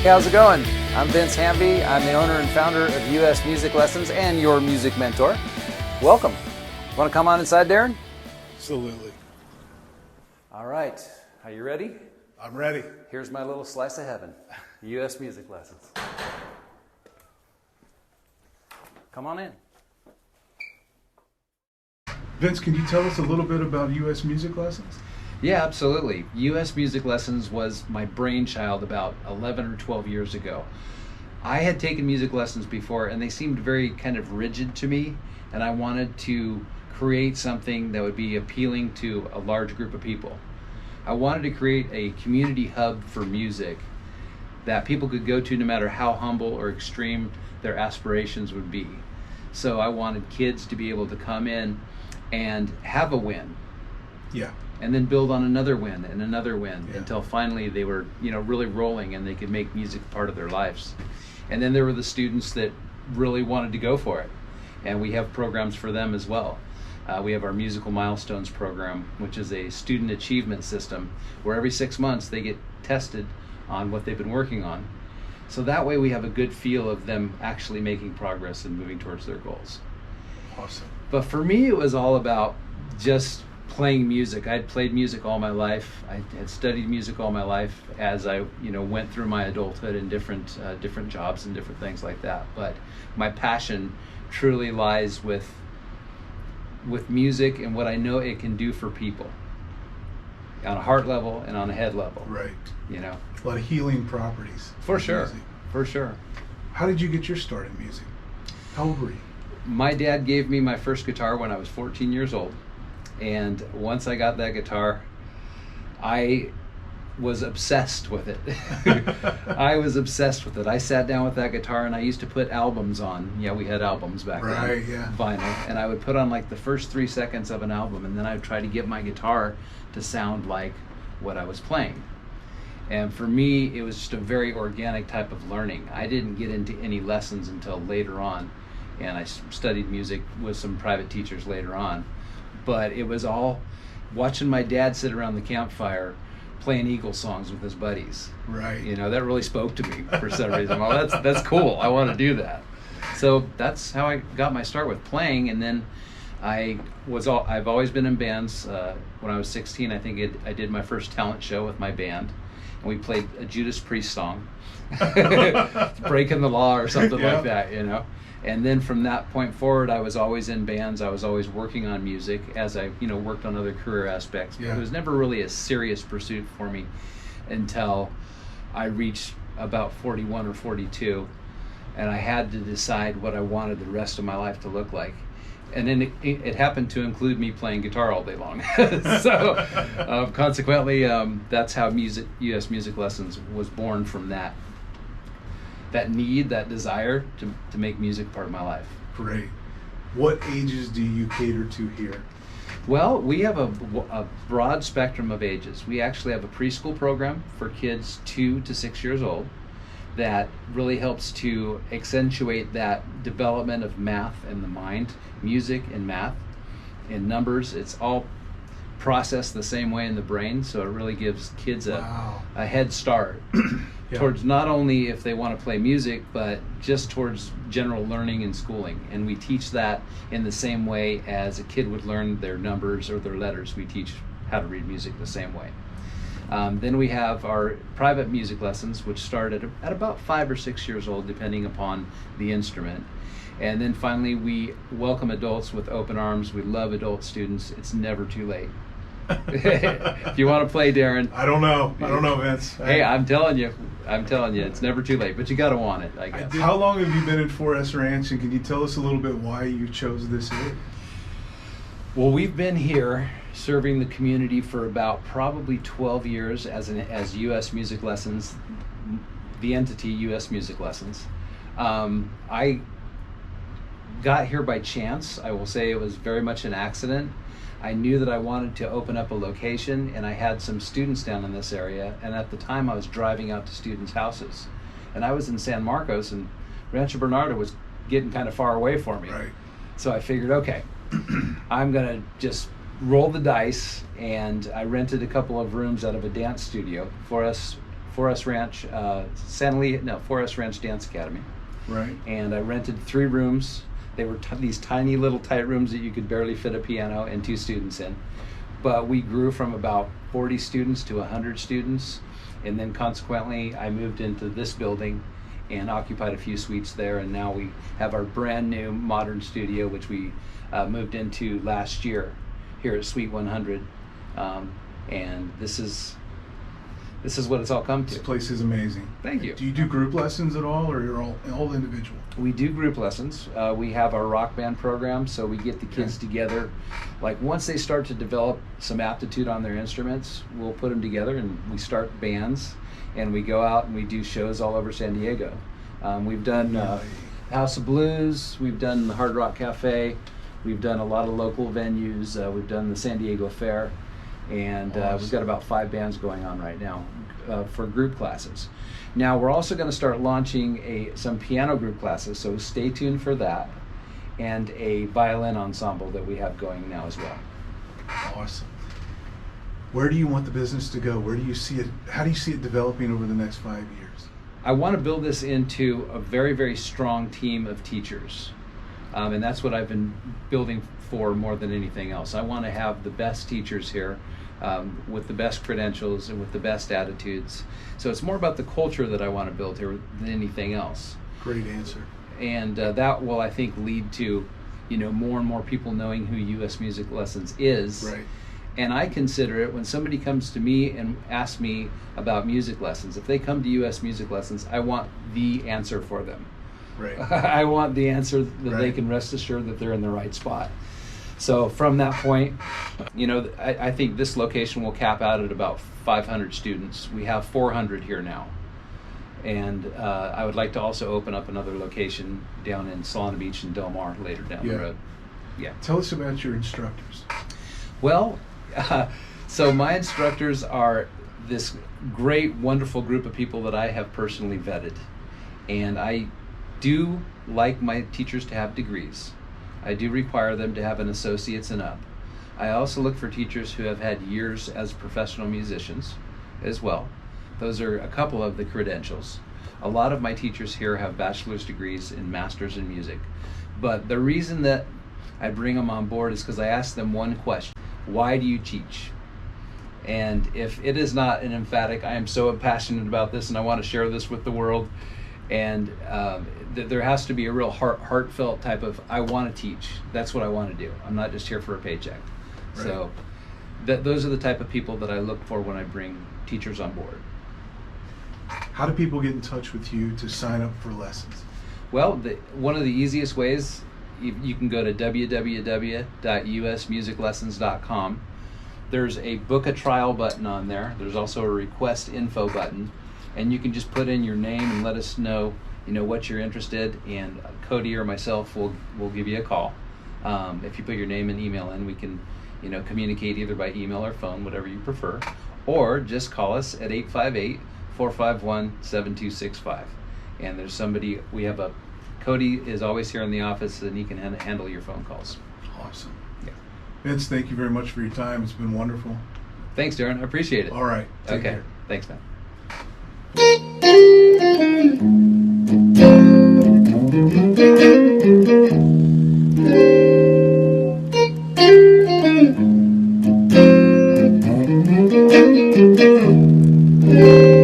Hey, how's it going? I'm Vince Hanvey. I'm the owner and founder of US Music Lessons and your music mentor. Welcome. Want to come on inside, Daron? Absolutely. All right. Are you ready? I'm ready. Here's my little slice of heaven. US Music Lessons. Come on in. Vince, can you tell us a little bit about US Music Lessons? Yeah, absolutely. US Music Lessons was my brainchild about 11 or 12 years ago. I had taken music lessons before and they seemed very kind of rigid to me, and I wanted to create something that would be appealing to a large group of people. I wanted to create a community hub for music that people could go to no matter how humble or extreme their aspirations would be. So I wanted kids to be able to come in and have a win. Yeah. And then build on another win and another win Yeah. until finally they were, really rolling and they could make music part of their lives. And then there were the students that really wanted to go for it. And we have programs for them as well. We have our Musical Milestones program, which is a student achievement system where every 6 months they get tested on what they've been working on. So that way we have a good feel of them actually making progress and moving towards their goals. Awesome. But for me, it was all about just playing music. I'd played music all my life. I had studied music all my life as I, went through my adulthood in different jobs and different things like that. But my passion truly lies with music and what I know it can do for people on a heart level and on a head level. Right. A lot of healing properties. For sure. Music. For sure. How did you get your start in music? How old were you? My dad gave me my first guitar when I was 14 years old. And once I got that guitar, I was obsessed with it. I was obsessed with it. I sat down with that guitar and I used to put albums on. Yeah, we had albums back then. Yeah. Vinyl. And I would put on like the first 3 seconds of an album, and then I would try to get my guitar to sound like what I was playing. And for me, it was just a very organic type of learning. I didn't get into any lessons until later on, and I studied music with some private teachers later on. But it was all watching my dad sit around the campfire playing Eagles songs with his buddies. Right. That really spoke to me for some reason. Well, that's cool. I want to do that. So that's how I got my start with playing. And then I've always been in bands. When I was 16, I think I did my first talent show with my band, and we played a Judas Priest song, Breaking the Law or something like that. And then from that point forward, I was always in bands. I was always working on music as I, worked on other career aspects. But it was never really a serious pursuit for me until I reached about 41 or 42, and I had to decide what I wanted the rest of my life to look like. And then it happened to include me playing guitar all day long. So consequently, that's how US Music Lessons was born, from that need, that desire to make music part of my life. Great. What ages do you cater to here? Well, we have a broad spectrum of ages. We actually have a preschool program for kids 2 to 6 years old that really helps to accentuate that development of math and the mind, music and math and numbers. It's all processed the same way in the brain, so it really gives kids a head start towards not only if they want to play music, but just towards general learning and schooling. And we teach that in the same way as a kid would learn their numbers or their letters. We teach how to read music the same way. Then we have our private music lessons, which start at about 5 or 6 years old, depending upon the instrument. And then finally, we welcome adults with open arms. We love adult students. It's never too late. If you want to play, Daron. I don't know, Vince. Hey, I'm telling you, it's never too late. But you got to want it, I guess. How long have you been at 4S Ranch, and can you tell us a little bit why you chose this area? Well, we've been here serving the community for about probably 12 years as US Music Lessons, the entity US Music Lessons. I got here by chance. I will say it was very much an accident. I knew that I wanted to open up a location, and I had some students down in this area, and at the time I was driving out to students' houses. And I was in San Marcos, and Rancho Bernardo was getting kind of far away for me. Right. So I figured, okay, I'm gonna just roll the dice, and I rented a couple of rooms out of a dance studio. 4S Forest Ranch, Forest Ranch Dance Academy. Right. And I rented 3 rooms. They were these tiny little tight rooms that you could barely fit a piano and 2 students in. But we grew from about 40 students to 100 students. And then consequently, I moved into this building and occupied a few suites there. And now we have our brand new modern studio, which we moved into last year here at Suite 100. And this is what it's all come to. This place is amazing. Thank you. Do you do group lessons at all, or you're all individual? We do group lessons. We have our rock band program, so we get the kids together. Like once they start to develop some aptitude on their instruments, we'll put them together and we start bands, and we go out and we do shows all over San Diego. We've done House of Blues, we've done the Hard Rock Cafe, we've done a lot of local venues, we've done the San Diego Fair, and we've got about 5 bands going on right now for group classes. Now we're also going to start launching some piano group classes, so stay tuned for that, and a violin ensemble that we have going now as well. Awesome. Where do you want the business to go? Where do you see it? How do you see it developing over the next 5 years? I want to build this into a very, very strong team of teachers. And that's what I've been building for more than anything else. I want to have the best teachers here with the best credentials and with the best attitudes. So it's more about the culture that I want to build here than anything else. Great answer. And that will, I think, lead to, more and more people knowing who U.S. Music Lessons is. Right. And I consider it, when somebody comes to me and asks me about music lessons, if they come to U.S. Music Lessons, I want the answer for them. Right. I want the answer that they can rest assured that they're in the right spot. So from that point, I think this location will cap out at about 500 students. We have 400 here now. And I would like to also open up another location down in Solana Beach and Del Mar later down the road. Yeah. Tell us about your instructors. Well, so my instructors are this great, wonderful group of people that I have personally vetted. And I do like my teachers to have degrees. I do require them to have an associate's and up. I also look for teachers who have had years as professional musicians as well. Those are a couple of the credentials. A lot of my teachers here have bachelor's degrees and masters in music. But the reason that I bring them on board is because I ask them one question: why do you teach? And if it is not an emphatic, I am so passionate about this and I want to share this with the world, and there has to be a real heartfelt type of, I want to teach. That's what I want to do. I'm not just here for a paycheck. Right. So those are the type of people that I look for when I bring teachers on board. How do people get in touch with you to sign up for lessons? Well, one of the easiest ways, you can go to www.usmusiclessons.com. There's a book a trial button on there. There's also a request info button, and you can just put in your name and let us know, what you're interested in. Cody or myself will give you a call. If you put your name and email in, we can, communicate either by email or phone, whatever you prefer, or just call us at 858-451-7265. And there's somebody, Cody is always here in the office, and he can handle your phone calls. Awesome. Yeah. Vince, thank you very much for your time. It's been wonderful. Thanks, Daron. I appreciate it. All right. Take care. Thanks, man. Thank you.